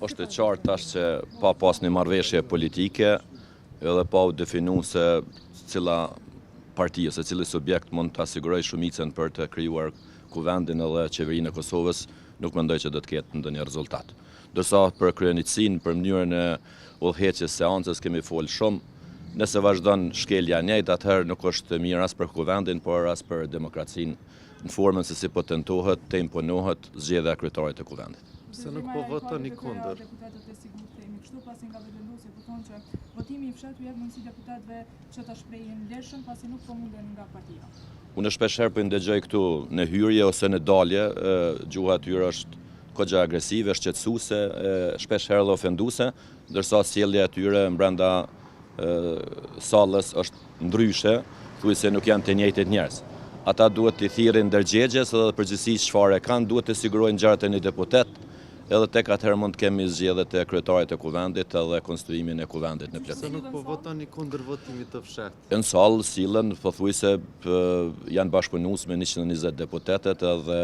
Është e qartë tash që pa pas një marrëveshje politike edhe pa u definu se cila partia, se cili subjekt mund të asiguroj shumicën për të krijuar kuvendin edhe qeverinë e Kosovës, nuk mendoj që do të ketë ndonjë rezultat. Dërsa për kryenitësinë, për mënyrën e udhëheqjes seancës kemi folë shumë. Nëse vazhdon shkelja e njëjtë, atëherë nuk është mirë as për kuvendin, por as për demokracinë, në formën se si po tentohet të imponohet zgjedhja e kryetarit të kuvendit. Pse nuk po votoni kundër? Deputetët e sigurt themi kështu, pasi nga vendosja po thonë që votimi i fshehtë jep mundësi deputetëve që ta shprehin leshën, pasi nuk po munden nga partia. Unë shpeshherë po ndëgjoj këtu në hyrje ose në dalje, gjuha e tyre është kogja agresive, shqetësuese, shpeshherë dhe ofenduese, ndërsa sjellja e tyre brenda sallës është ndryshe, thuaj se nuk janë të njëjtit njerëz. Ata duhet të thirrin ndërgjegjes edhe përgjithsisht çfarë kanë, duhet të sigurojnë ngjarjet e një deputet, edhe tek atëherë mund të kemi zgjedhjet e kryetarit të kuvendit edhe konstruimin e kuvendit në plotësi. Pse nuk po votoni kundër votimit të fshehtë? Në sallë sillen pothuajse janë bashkëpunues me 120 deputetët edhe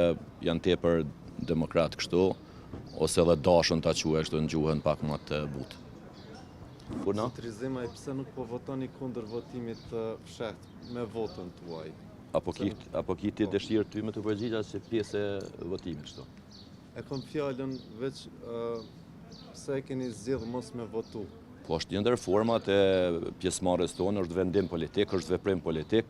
janë tepër demokrat kështu, ose edhe dashën ta quaj kështu në gjuhën pak më të butë. Zotri Zemaj, pse nuk po votoni kundër votimit të fshehtë me votën tuaj? Apo kiti dëshirë ty me të përgjigja si pjesë e votimit kështu? E kom fjalën veç pse e keni zgjedhur mos me votu. Po është një ndër format e pjesëmarrjes tonë, është vendim politik, është veprim politik.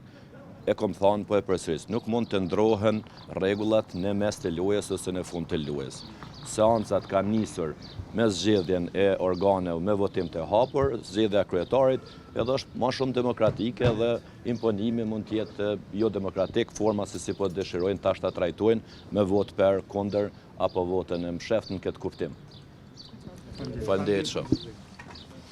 E kom thënë po e përsëris, nuk mund të ndrohen rregullat në mes të lojës ose në fund të lojës. Seancat kanë nisur me zgjedhjen e organeve me votim të hapur, zgjedhja e kryetarit edhe është më shumë demokratike dhe imponimi mund të jetë jo demokratik, forma se si po dëshirojnë tash ta trajtojnë me vot për, kundër apo votën e msheftë në këtë kuptim. Faleminderit shumë.